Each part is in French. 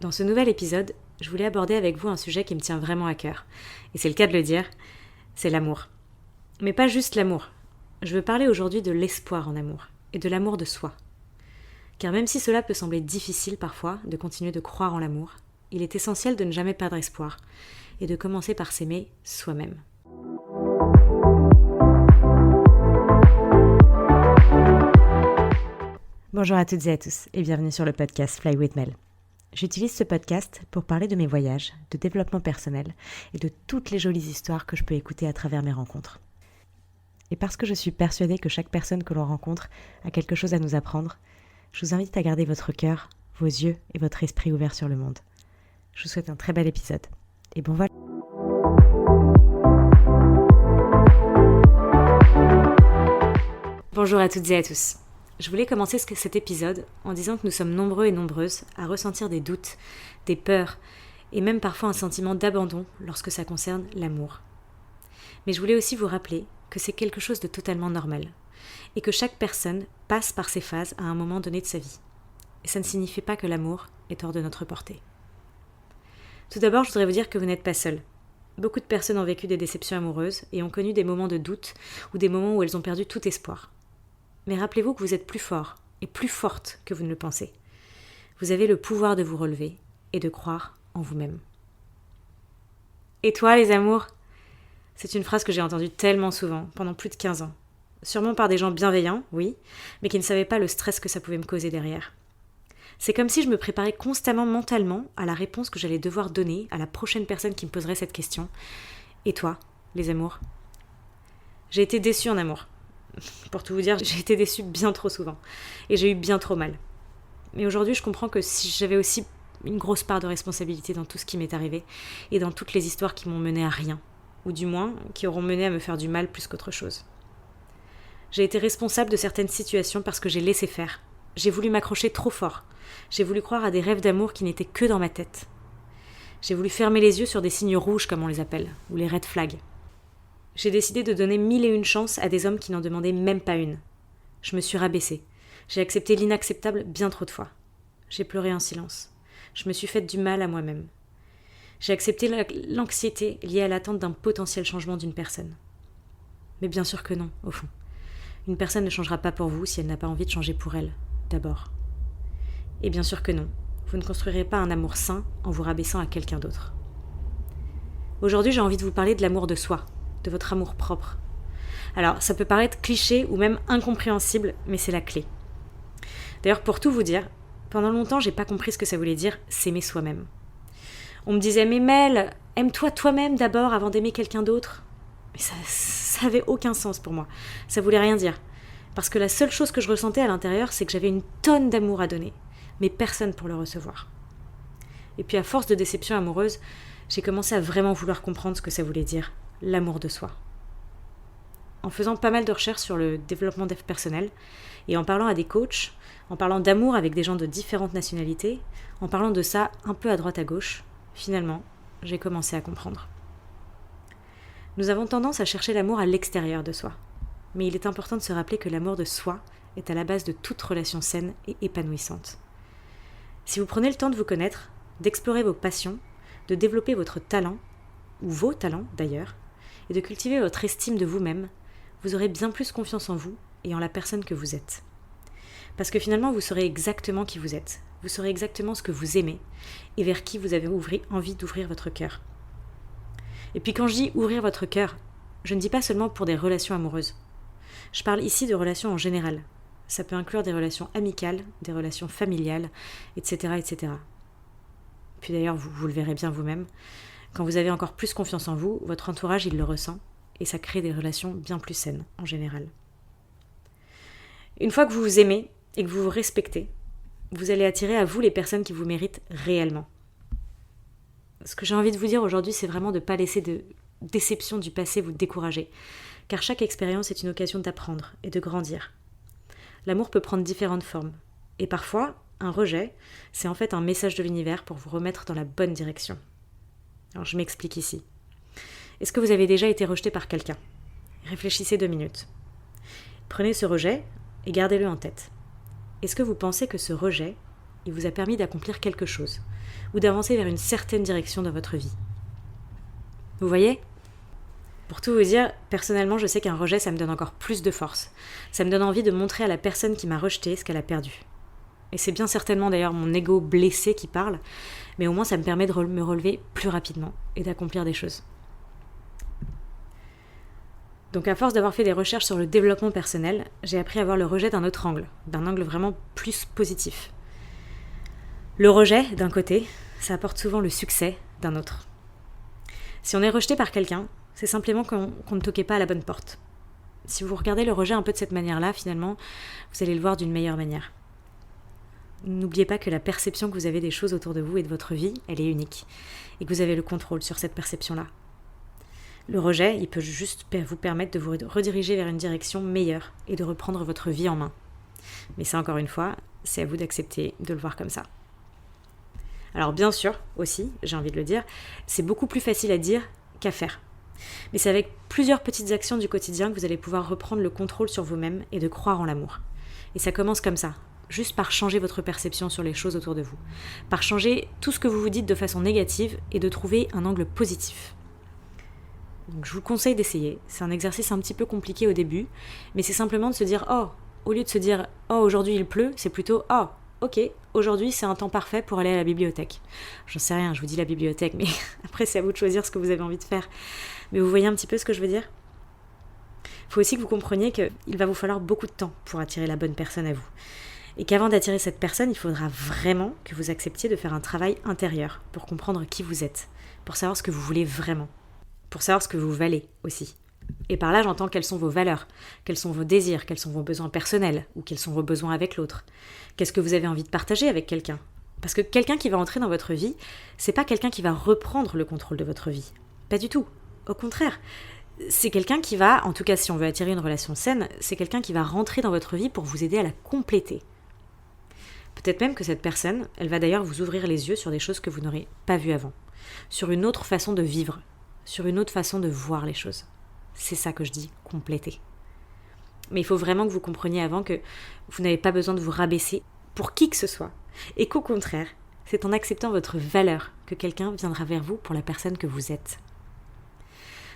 Dans ce nouvel épisode, je voulais aborder avec vous un sujet qui me tient vraiment à cœur. Et c'est le cas de le dire, c'est l'amour. Mais pas juste l'amour. Je veux parler aujourd'hui de l'espoir en amour et de l'amour de soi. Car même si cela peut sembler difficile parfois de continuer de croire en l'amour, il est essentiel de ne jamais perdre espoir et de commencer par s'aimer soi-même. Bonjour à toutes et à tous et bienvenue sur le podcast Fly with Mel. J'utilise ce podcast pour parler de mes voyages, de développement personnel et de toutes les jolies histoires que je peux écouter à travers mes rencontres. Et parce que je suis persuadée que chaque personne que l'on rencontre a quelque chose à nous apprendre, je vous invite à garder votre cœur, vos yeux et votre esprit ouverts sur le monde. Je vous souhaite un très bel épisode. Et bon vol! Bonjour à toutes et à tous. Je voulais commencer cet épisode en disant que nous sommes nombreux et nombreuses à ressentir des doutes, des peurs et même parfois un sentiment d'abandon lorsque ça concerne l'amour. Mais je voulais aussi vous rappeler que c'est quelque chose de totalement normal et que chaque personne passe par ces phases à un moment donné de sa vie. Et ça ne signifie pas que l'amour est hors de notre portée. Tout d'abord, je voudrais vous dire que vous n'êtes pas seul. Beaucoup de personnes ont vécu des déceptions amoureuses et ont connu des moments de doute ou des moments où elles ont perdu tout espoir. Mais rappelez-vous que vous êtes plus fort et plus forte que vous ne le pensez. Vous avez le pouvoir de vous relever et de croire en vous-même. Et toi, les amours ? C'est une phrase que j'ai entendue tellement souvent, pendant plus de 15 ans. Sûrement par des gens bienveillants, oui, mais qui ne savaient pas le stress que ça pouvait me causer derrière. C'est comme si je me préparais constamment mentalement à la réponse que j'allais devoir donner à la prochaine personne qui me poserait cette question. Et toi, les amours ? J'ai été déçue en amour. Pour tout vous dire, j'ai été déçue bien trop souvent. Et j'ai eu bien trop mal. Mais aujourd'hui, je comprends que si j'avais aussi une grosse part de responsabilité dans tout ce qui m'est arrivé et dans toutes les histoires qui m'ont mené à rien. Ou du moins, qui auront mené à me faire du mal plus qu'autre chose. J'ai été responsable de certaines situations parce que j'ai laissé faire. J'ai voulu m'accrocher trop fort. J'ai voulu croire à des rêves d'amour qui n'étaient que dans ma tête. J'ai voulu fermer les yeux sur des signes rouges, comme on les appelle, ou les red flags. J'ai décidé de donner 1001 chances à des hommes qui n'en demandaient même pas une. Je me suis rabaissée. J'ai accepté l'inacceptable bien trop de fois. J'ai pleuré en silence. Je me suis faite du mal à moi-même. J'ai accepté l'anxiété liée à l'attente d'un potentiel changement d'une personne. Mais bien sûr que non, au fond. Une personne ne changera pas pour vous si elle n'a pas envie de changer pour elle, d'abord. Et bien sûr que non, vous ne construirez pas un amour sain en vous rabaissant à quelqu'un d'autre. Aujourd'hui, j'ai envie de vous parler de l'amour de soi, de votre amour propre. Alors, ça peut paraître cliché ou même incompréhensible, mais c'est la clé. D'ailleurs, pour tout vous dire, pendant longtemps, j'ai pas compris ce que ça voulait dire s'aimer soi-même. On me disait « Mais Mel, aime-toi toi-même d'abord avant d'aimer quelqu'un d'autre ?» Mais ça avait aucun sens pour moi. Ça voulait rien dire. Parce que la seule chose que je ressentais à l'intérieur, c'est que j'avais une tonne d'amour à donner, mais personne pour le recevoir. Et puis à force de déception amoureuse, j'ai commencé à vraiment vouloir comprendre ce que ça voulait dire, l'amour de soi. En faisant pas mal de recherches sur le développement personnel, et en parlant à des coachs, en parlant d'amour avec des gens de différentes nationalités, en parlant de ça un peu à droite à gauche, finalement, j'ai commencé à comprendre. Nous avons tendance à chercher l'amour à l'extérieur de soi. Mais il est important de se rappeler que l'amour de soi est à la base de toute relation saine et épanouissante. Si vous prenez le temps de vous connaître, d'explorer vos passions, de développer votre talent, ou vos talents d'ailleurs, et de cultiver votre estime de vous-même, vous aurez bien plus confiance en vous et en la personne que vous êtes. Parce que finalement, vous saurez exactement qui vous êtes, vous saurez exactement ce que vous aimez et vers qui vous avez envie d'ouvrir votre cœur. Et puis quand je dis ouvrir votre cœur, je ne dis pas seulement pour des relations amoureuses. Je parle ici de relations en général. Ça peut inclure des relations amicales, des relations familiales, etc. etc. Puis d'ailleurs, vous le verrez bien vous-même, quand vous avez encore plus confiance en vous, votre entourage il le ressent, et ça crée des relations bien plus saines en général. Une fois que vous vous aimez et que vous vous respectez, vous allez attirer à vous les personnes qui vous méritent réellement. Ce que j'ai envie de vous dire aujourd'hui, c'est vraiment de ne pas laisser de déception du passé vous décourager, car chaque expérience est une occasion d'apprendre et de grandir. L'amour peut prendre différentes formes, et parfois, un rejet, c'est en fait un message de l'univers pour vous remettre dans la bonne direction. Alors je m'explique ici. Est-ce que vous avez déjà été rejeté par quelqu'un ? Réfléchissez 2 minutes. Prenez ce rejet et gardez-le en tête. Est-ce que vous pensez que ce rejet il vous a permis d'accomplir quelque chose, ou d'avancer vers une certaine direction dans votre vie. Vous voyez ? Pour tout vous dire, personnellement, je sais qu'un rejet, ça me donne encore plus de force. Ça me donne envie de montrer à la personne qui m'a rejeté ce qu'elle a perdu. Et c'est bien certainement d'ailleurs mon ego blessé qui parle, mais au moins ça me permet de me relever plus rapidement et d'accomplir des choses. Donc à force d'avoir fait des recherches sur le développement personnel, j'ai appris à voir le rejet d'un autre angle, d'un angle vraiment plus positif. Le rejet, d'un côté, ça apporte souvent le succès d'un autre. Si on est rejeté par quelqu'un, c'est simplement qu'on ne toquait pas à la bonne porte. Si vous regardez le rejet un peu de cette manière-là, finalement, vous allez le voir d'une meilleure manière. N'oubliez pas que la perception que vous avez des choses autour de vous et de votre vie, elle est unique, et que vous avez le contrôle sur cette perception-là. Le rejet, il peut juste vous permettre de vous rediriger vers une direction meilleure et de reprendre votre vie en main. Mais ça, encore une fois, c'est à vous d'accepter de le voir comme ça. Alors bien sûr, aussi, j'ai envie de le dire, c'est beaucoup plus facile à dire qu'à faire. Mais c'est avec plusieurs petites actions du quotidien que vous allez pouvoir reprendre le contrôle sur vous-même et de croire en l'amour. Et ça commence comme ça, juste par changer votre perception sur les choses autour de vous, par changer tout ce que vous vous dites de façon négative et de trouver un angle positif. Donc je vous conseille d'essayer, c'est un exercice un petit peu compliqué au début, mais c'est simplement de se dire « Oh !» Au lieu de se dire « Oh, aujourd'hui il pleut », c'est plutôt « Oh, ok, aujourd'hui c'est un temps parfait pour aller à la bibliothèque. » J'en sais rien, je vous dis la bibliothèque, mais après c'est à vous de choisir ce que vous avez envie de faire. Mais vous voyez un petit peu ce que je veux dire ? Il faut aussi que vous compreniez qu'il va vous falloir beaucoup de temps pour attirer la bonne personne à vous. Et qu'avant d'attirer cette personne, il faudra vraiment que vous acceptiez de faire un travail intérieur pour comprendre qui vous êtes, pour savoir ce que vous voulez vraiment, pour savoir ce que vous valez aussi. Et par là, j'entends quelles sont vos valeurs, quels sont vos désirs, quels sont vos besoins personnels, ou quels sont vos besoins avec l'autre. Qu'est-ce que vous avez envie de partager avec quelqu'un ? Parce que quelqu'un qui va entrer dans votre vie, c'est pas quelqu'un qui va reprendre le contrôle de votre vie. Pas du tout. Au contraire. C'est quelqu'un qui va, en tout cas si on veut attirer une relation saine, c'est quelqu'un qui va rentrer dans votre vie pour vous aider à la compléter. Peut-être même que cette personne, elle va d'ailleurs vous ouvrir les yeux sur des choses que vous n'aurez pas vues avant, sur une autre façon de vivre, sur une autre façon de voir les choses. C'est ça que je dis, compléter. Mais il faut vraiment que vous compreniez avant que vous n'avez pas besoin de vous rabaisser pour qui que ce soit, et qu'au contraire, c'est en acceptant votre valeur que quelqu'un viendra vers vous pour la personne que vous êtes.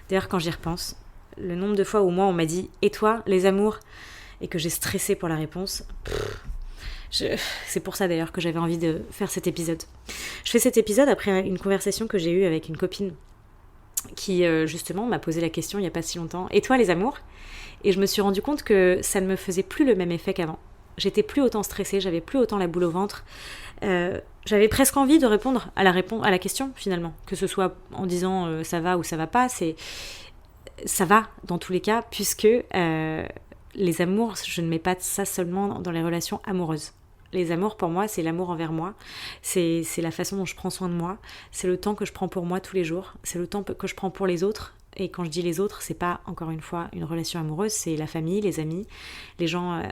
D'ailleurs, quand j'y repense, le nombre de fois où moi on m'a dit « Et toi, les amours ?» et que j'ai stressé pour la réponse, c'est pour ça d'ailleurs que j'avais envie de faire cet épisode. Je fais cet épisode après une conversation que j'ai eue avec une copine qui justement m'a posé la question il n'y a pas si longtemps « Et toi, les amours ?» Et je me suis rendu compte que ça ne me faisait plus le même effet qu'avant. J'étais plus autant stressée, j'avais plus autant la boule au ventre. J'avais presque envie de répondre à la question finalement, que ce soit en disant ça va ou ça va pas, ça va dans tous les cas, puisque les amours, je ne mets pas ça seulement dans les relations amoureuses. Les amours pour moi, c'est l'amour envers moi, c'est la façon dont je prends soin de moi, c'est le temps que je prends pour moi tous les jours, c'est le temps que je prends pour les autres. Et quand je dis les autres, c'est pas encore une fois une relation amoureuse, c'est la famille, les amis, les gens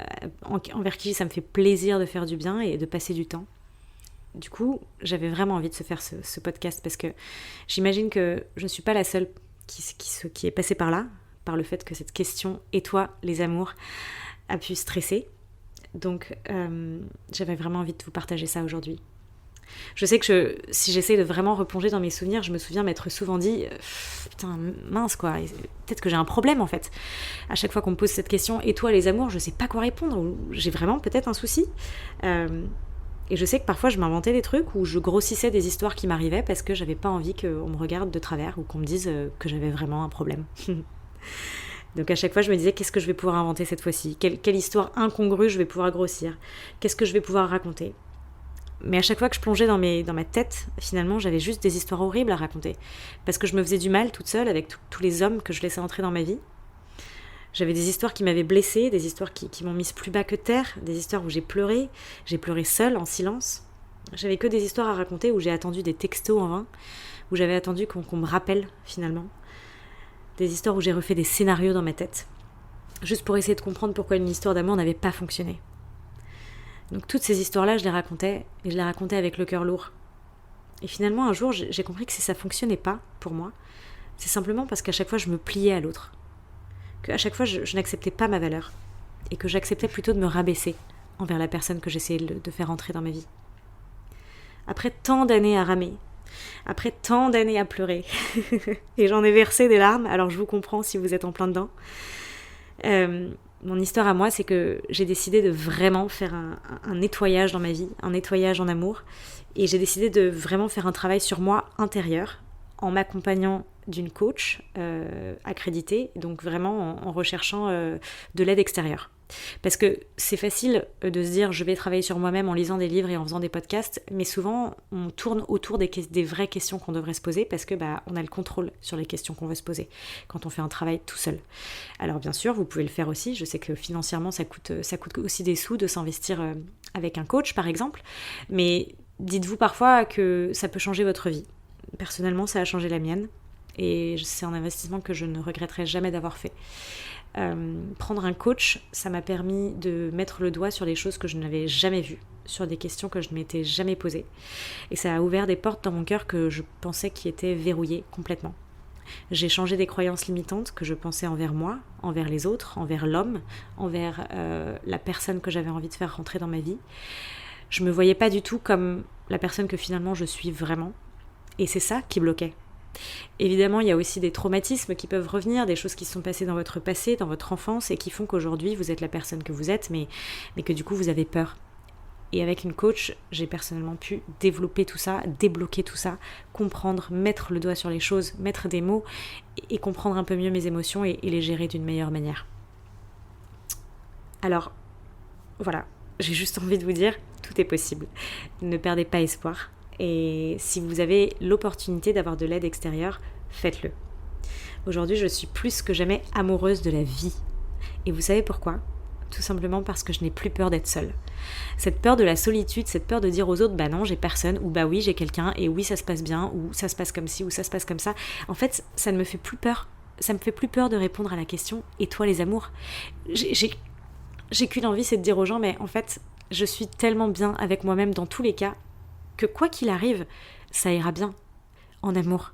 envers qui ça me fait plaisir de faire du bien et de passer du temps. Du coup, j'avais vraiment envie de se faire ce podcast parce que j'imagine que je ne suis pas la seule qui est passée par là, par le fait que cette question « Et toi, les amours ?» a pu stresser. Donc, j'avais vraiment envie de vous partager ça aujourd'hui. Je sais que si j'essaie de vraiment replonger dans mes souvenirs, je me souviens m'être souvent dit putain mince quoi, peut-être que j'ai un problème en fait. À chaque fois qu'on me pose cette question, et toi les amours, je sais pas quoi répondre, ou j'ai vraiment peut-être un souci. Et je sais que parfois je m'inventais des trucs où je grossissais des histoires qui m'arrivaient parce que j'avais pas envie qu'on me regarde de travers ou qu'on me dise que j'avais vraiment un problème. Donc à chaque fois je me disais qu'est-ce que je vais pouvoir inventer cette fois-ci, quelle histoire incongrue je vais pouvoir grossir, qu'est-ce que je vais pouvoir raconter. Mais à chaque fois que je plongeais dans ma tête, finalement, j'avais juste des histoires horribles à raconter. Parce que je me faisais du mal toute seule avec tous les hommes que je laissais entrer dans ma vie. J'avais des histoires qui m'avaient blessée, des histoires qui m'ont mise plus bas que terre, des histoires où j'ai pleuré seule, en silence. J'avais que des histoires à raconter où j'ai attendu des textos en vain, où j'avais attendu qu'on me rappelle, finalement. Des histoires où j'ai refait des scénarios dans ma tête, juste pour essayer de comprendre pourquoi une histoire d'amour n'avait pas fonctionné. Donc toutes ces histoires-là, je les racontais, et je les racontais avec le cœur lourd. Et finalement, un jour, j'ai compris que si ça fonctionnait pas, pour moi, c'est simplement parce qu'à chaque fois, je me pliais à l'autre. Qu'à chaque fois, je n'acceptais pas ma valeur. Et que j'acceptais plutôt de me rabaisser envers la personne que j'essayais de faire entrer dans ma vie. après tant d'années à ramer, après tant d'années à pleurer, et j'en ai versé des larmes, alors je vous comprends si vous êtes en plein dedans. Mon histoire à moi, c'est que j'ai décidé de vraiment faire un nettoyage dans ma vie, un nettoyage en amour, et j'ai décidé de vraiment faire un travail sur moi intérieur, en m'accompagnant d'une coach accréditée, donc vraiment en recherchant de l'aide extérieure. Parce que c'est facile de se dire je vais travailler sur moi-même en lisant des livres et en faisant des podcasts, mais souvent on tourne autour des vraies questions qu'on devrait se poser parce que on a le contrôle sur les questions qu'on veut se poser quand on fait un travail tout seul. Alors bien sûr, vous pouvez le faire aussi, je sais que financièrement ça coûte aussi des sous de s'investir avec un coach par exemple, mais dites-vous parfois que ça peut changer votre vie. Personnellement, ça a changé la mienne et c'est un investissement que je ne regretterai jamais d'avoir fait. Prendre un coach, ça m'a permis de mettre le doigt sur des choses que je n'avais jamais vues, sur des questions que je ne m'étais jamais posées. Et ça a ouvert des portes dans mon cœur que je pensais qui étaient verrouillées complètement. J'ai changé des croyances limitantes que je pensais envers moi, envers les autres, envers l'homme, envers la personne que j'avais envie de faire rentrer dans ma vie. Je me voyais pas du tout comme la personne que finalement je suis vraiment. Et c'est ça qui bloquait. Évidemment, il y a aussi des traumatismes qui peuvent revenir, des choses qui se sont passées dans votre passé, dans votre enfance, et qui font qu'aujourd'hui, vous êtes la personne que vous êtes, mais que du coup, vous avez peur. Et avec une coach, j'ai personnellement pu développer tout ça, débloquer tout ça, comprendre, mettre le doigt sur les choses, mettre des mots, et comprendre un peu mieux mes émotions et les gérer d'une meilleure manière. Alors, voilà, j'ai juste envie de vous dire, tout est possible. Ne perdez pas espoir. Et si vous avez l'opportunité d'avoir de l'aide extérieure, faites-le. Aujourd'hui, je suis plus que jamais amoureuse de la vie. Et vous savez pourquoi ? Tout simplement parce que je n'ai plus peur d'être seule. Cette peur de la solitude, cette peur de dire aux autres, bah non, j'ai personne, ou bah oui, j'ai quelqu'un, et oui, ça se passe bien, ou ça se passe comme ci, ou ça se passe comme ça. En fait, ça ne me fait plus peur. Ça me fait plus peur de répondre à la question, et toi les amours ? J'ai qu'une envie, c'est de dire aux gens, mais en fait, je suis tellement bien avec moi-même dans tous les cas, que quoi qu'il arrive, ça ira bien, en amour.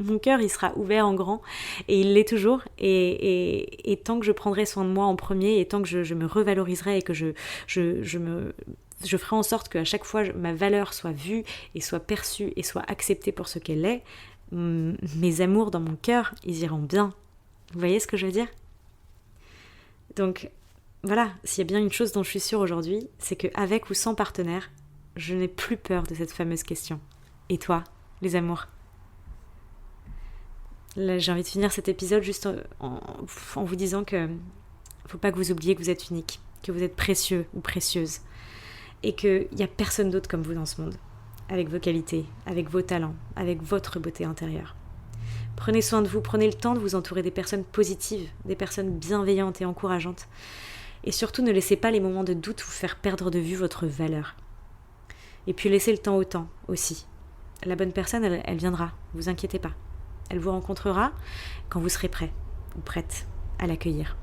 Mon cœur, il sera ouvert en grand, et il l'est toujours, et tant que je prendrai soin de moi en premier, et tant que je me revaloriserai, et que je ferai en sorte qu'à chaque fois, ma valeur soit vue, et soit perçue, et soit acceptée pour ce qu'elle est, mes amours dans mon cœur, ils iront bien. Vous voyez ce que je veux dire ? Donc, voilà, s'il y a bien une chose dont je suis sûre aujourd'hui, c'est qu'avec ou sans partenaire, je n'ai plus peur de cette fameuse question. Et toi, les amours ? Là, j'ai envie de finir cet épisode juste en vous disant que faut pas que vous oubliez que vous êtes unique, que vous êtes précieux ou précieuse, et qu'il n'y a personne d'autre comme vous dans ce monde, avec vos qualités, avec vos talents, avec votre beauté intérieure. Prenez soin de vous, prenez le temps de vous entourer des personnes positives, des personnes bienveillantes et encourageantes. Et surtout, ne laissez pas les moments de doute vous faire perdre de vue votre valeur. Et puis laissez le temps au temps aussi. La bonne personne, elle viendra, vous inquiétez pas. Elle vous rencontrera quand vous serez prêt ou prête à l'accueillir.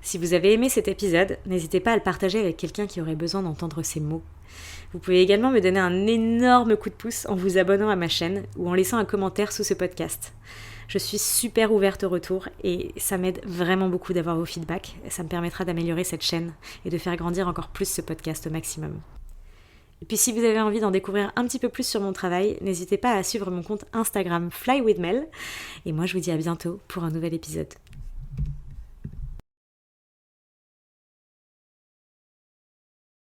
Si vous avez aimé cet épisode, n'hésitez pas à le partager avec quelqu'un qui aurait besoin d'entendre ces mots. Vous pouvez également me donner un énorme coup de pouce en vous abonnant à ma chaîne ou en laissant un commentaire sous ce podcast. Je suis super ouverte au retour et ça m'aide vraiment beaucoup d'avoir vos feedbacks. Ça me permettra d'améliorer cette chaîne et de faire grandir encore plus ce podcast au maximum. Et puis si vous avez envie d'en découvrir un petit peu plus sur mon travail, n'hésitez pas à suivre mon compte Instagram Fly with Mel. Et moi je vous dis à bientôt pour un nouvel épisode.